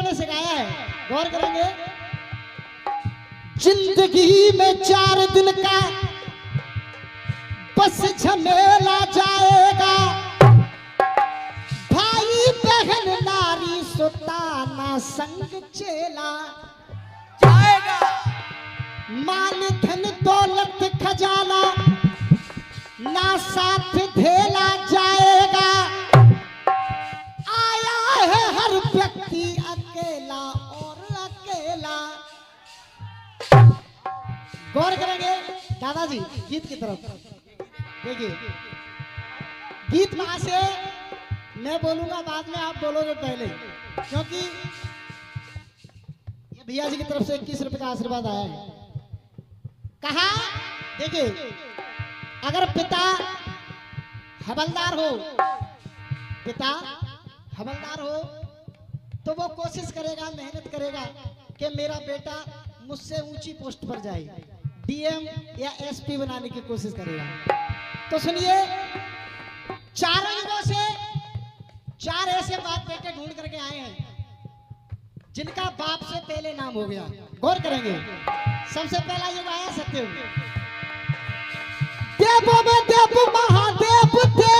ने सिखाया है, गौर करेंगे। जिंदगी में 4 दिन का बस झमेला जाएगा, भाई बहन नारी सुताना संग चेला जाएगा। माल धन दौलत खजाना ना साथ धेला जाएगा, आया है हर व्यक्ति अकेला और अकेला। गौर करेंगे दादाजी गीत की तरफ देखिए। गीत वहां से मैं बोलूंगा, बाद में आप बोलोगे पहले, क्योंकि ये भैया जी की तरफ से 21 रुपए का आशीर्वाद आया है। कहा देखिए, अगर पिता हवलदार हो, पिता हवलदार हो तो वो कोशिश करेगा, मेहनत करेगा कि मेरा बेटा मुझसे ऊंची पोस्ट पर जाए, डीएम या एसपी बनाने की कोशिश करेगा। तो सुनिए, चारों युगों से 4 ऐसे बाप बेटे ढूंढ करके आए हैं जिनका बाप से पहले नाम हो गया। गौर करेंगे, सबसे पहला युग आया सत्ययुग। देवों में देव महादेव थे,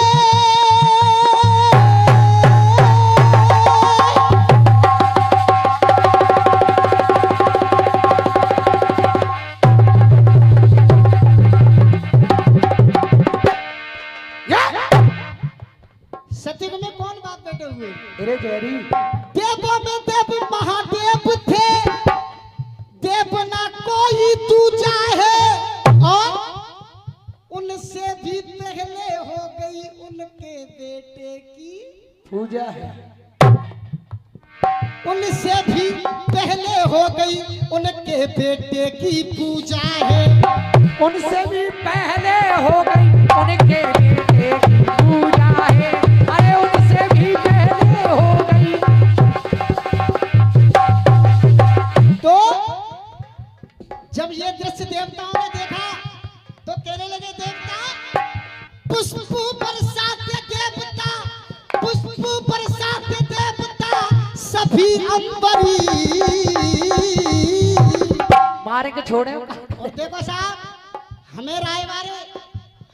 सत्ययुग में कौन बाप बेटे हुए? अरे जहरी। देवों में देव महादेव थे, देव ना कोई दूजा है, और उनसे भी पहले हो गई उनके बेटे की पूजा है। उनसे भी पहले हो गई उनके बेटे की पूजा है। उनसे भी पहले हो गई उनके बेटे की पूजा है। अरे उनसे भी पहले हो गई। तो जब ये दृश्य देवताओं ने देखा तो कहने लगे, देवता पुष्प बरसाते देवता, पुष्प बरसाते देवता, सभी अंबरी। मारे के छोड़े। और देखो साहब, हमें राय बारे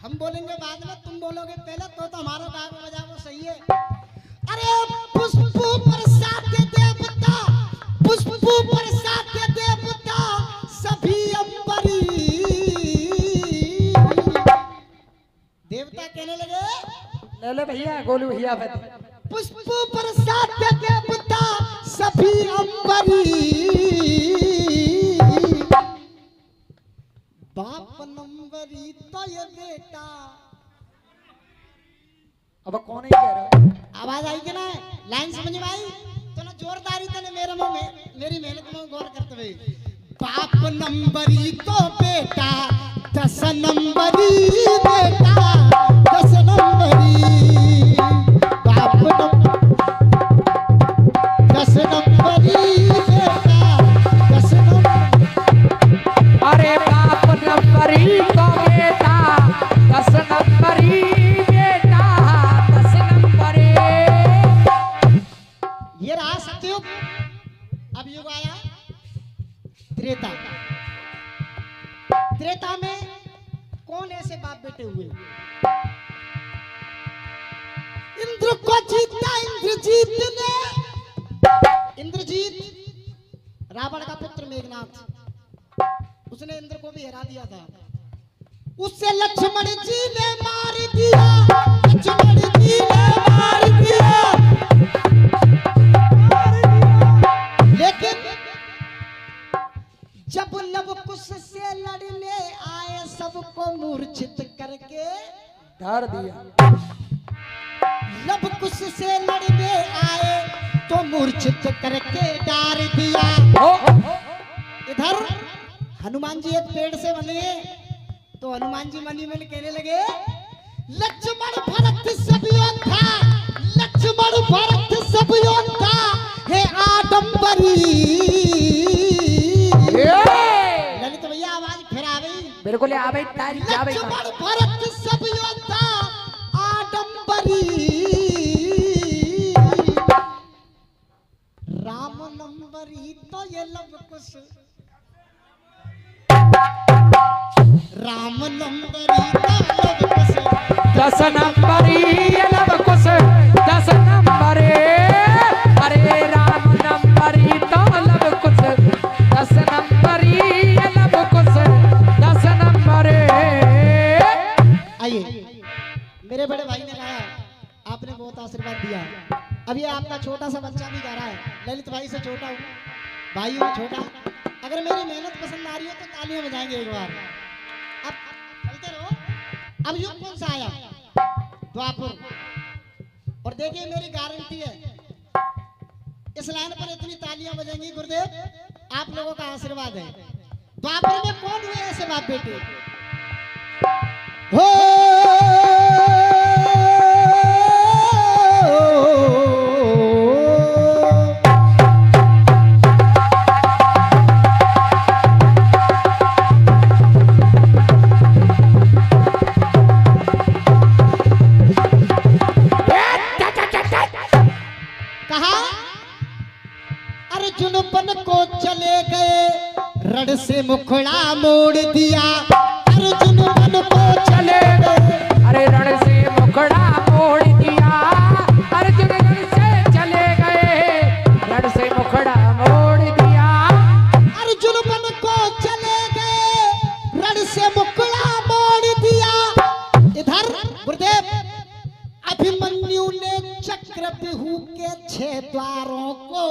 हम बोलेंगे बाद में, तुम बोलोगे पहले, तो हमारा गाग बजा वो सही है। अरे पुष्प बरसाते देवता, पुष्प बरसाते देवता, सभी अंबरी। देवता कहने लगे, ले ले भैया, गोलू भैया। पुष्प बरसाते देवता, सभी अंबरी। बाप नंबरी तो ये बेटा। अब कौन ही कह रहा? आवाज आई कि ना? लाइन समझ में आई? तो ना जोरदारी तो मेरे मुंह में, मेरी मेहनत में गौर करते हुए, बाप नंबरी तो बेटा, 10 नंबरी बेटा, 10 नंबरी। बाप 10 नंबरी बेटा, 10 नंबरी। अरे बाप नंबरी तो बेटा, 10 नंबरी बेटा, 10 नंबरी। ये रहा सत्ययुग। अब युग आया त्रेता। त्रेता में कौन ऐसे बाप बेटे हुए? इंद्र को जीता इंद्रजीत ने। इंद्रजीत रावण का पुत्र मेघनाथ, उसने इंद्र को भी हरा दिया था। उससे लक्ष्मण जी ने मार दिया, लक्ष्मण जी ने मार दिया। लेकिन जब लवकुश से लड़ने आए, सबको मूर्छित करके धार दिया। लवकुश से लड़ने आए तो मूर्छित करके डार दिया। इधर हनुमान जी एक पेड़ से बने, तो हनुमान जी मनी मन कहने लगे, लक्ष्मण भरत सब योद्धा, लक्ष्मण भरत सब योद्धा, हे आडंबरी। ललित भैया आवाज फिर आ गई, बिल्कुल आ गई। लक्ष्मण भरत सब योद्धा, आडंबरी। राम नंबरी तो ये लब कुश, राम नंबरी तो लब कुश, 10 नंबरी लब कुश 10 नंबरे, अरे राम नंबरी तो लब कुश 10 नंबरी लब कुश 10 नंबरे। आइए, मेरे बड़े भाई ने कहा आपने बहुत आशीर्वाद दिया। अब ये आपका छोटा सा बच्चा भी गा रहा है, ललित भाई से छोटा हूँ, भाई हूँ छोटा। अगर मेरी मेहनत पसंद आ रही हो तो तालियां बजाएंगे एक बार। अब चलते रहो। अब युग कौन सा आया? द्वापर। और देखिए मेरी गारंटी है, इस लाइन पर इतनी तालियां बजेंगी गुरुदेव, आप लोगों का आशीर्वाद है। द्वापर में कौन हुए ऐसे बाप बेटे? हो अर्जुन को चले गए रण से मुखड़ा मोड़ दिया, अर्जुन को चले गए, अरे रण से मुखड़ा मोड़ दिया, अर्जुन रण से चले गए, रण से मुखड़ा मोड़ दिया, अर्जुन को चले गए रण से मुखड़ा मोड़ दिया। इधर गुरुदेव अभिमन्यु ने चक्रव्यूह के 6 द्वारों को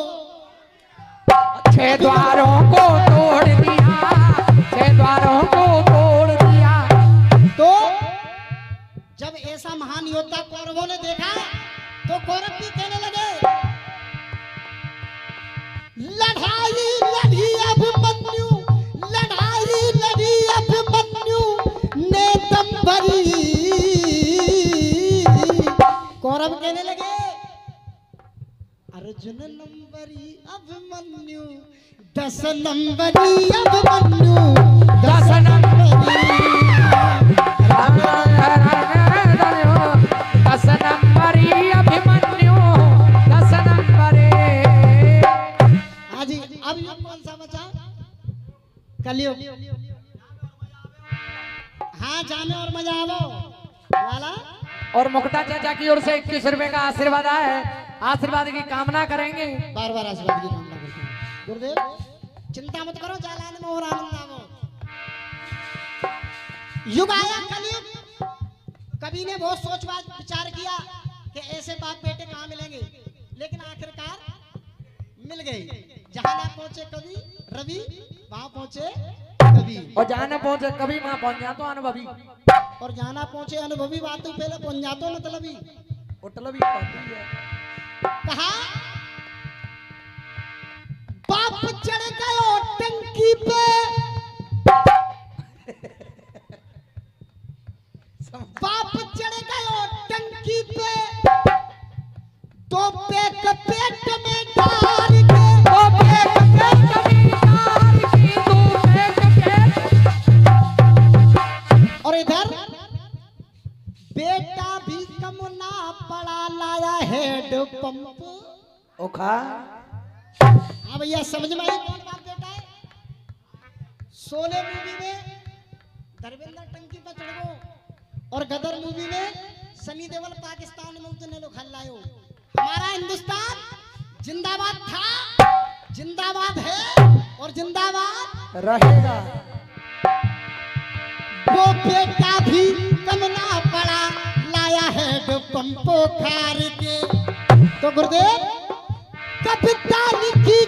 6 द्वारों को तोड़ दिया, 6 द्वारों को तोड़ दिया। तो जब ऐसा महान योद्धा कौरवों ने देखा तो कौरव भी कहने लगे, लड़ाई लड़ी अभिमन्यु, लड़ाई लड़ी अभिमन्यु ने दम भरी। कौरव कहने लगे, अर्जुन नंबरी अभिमन्यु 10 नंबरी अभिमन्यु 10 नंबरी, 10 नंबरी अभिमन्यु 10 नंबरे। हाँ जी, अब युग कौन सा बचा? कलयुग। हाँ, जाने और मजा आवो वाला। और मुक्ता चाचा की ओर से 21 रुपए का आशीर्वाद आया है, आशीर्वाद की कामना करेंगे। बार बार आशीर्वाद की कामना करते हैं। गुरुदेव चिंता मत करो, जालान में और आनंद आवो। युग आया कलयुग। कवि ने बहुत सोच विचार किया कि ऐसे बाप बेटे कहाँ मिलेंगे, लेकिन आखिरकार मिल गए। जहां ना पहुंचे कवि रवि, वहां पहुंचे कवि, और जहाँ न पहुंचे कभी वहां पहुंच जा तो अनुभवी, और जाना पहुंचे अनुभवी। बात तो पहले पहुंच जातो मतलबी, उठलवी पहुंची है। कहा बाप चढ़ गयो टंकी पे, बाप चढ़ गयो टंकी पे, तो पेट पेट में डाल के, तो पेट पेट में डाल के, तो पेट पेट। और इधर बेटा भी कम ना पड़ा, लाया हेड पंप। ओखा हाँ भैया, समझ में आई कौन बाप बेटा है? शोले मूवी में धर्मेंद्र टंकी पर चढ़ गो, और गदर मूवी में सनी देओल पाकिस्तान में उतने लोग हल्लायो। हमारा हिंदुस्तान जिंदाबाद था, जिंदाबाद है और जिंदाबाद रहेगा। वो बेटा भी कम ना पड़ा, लाया है पंपो खार के। तो गुरुदेव कविता लिखी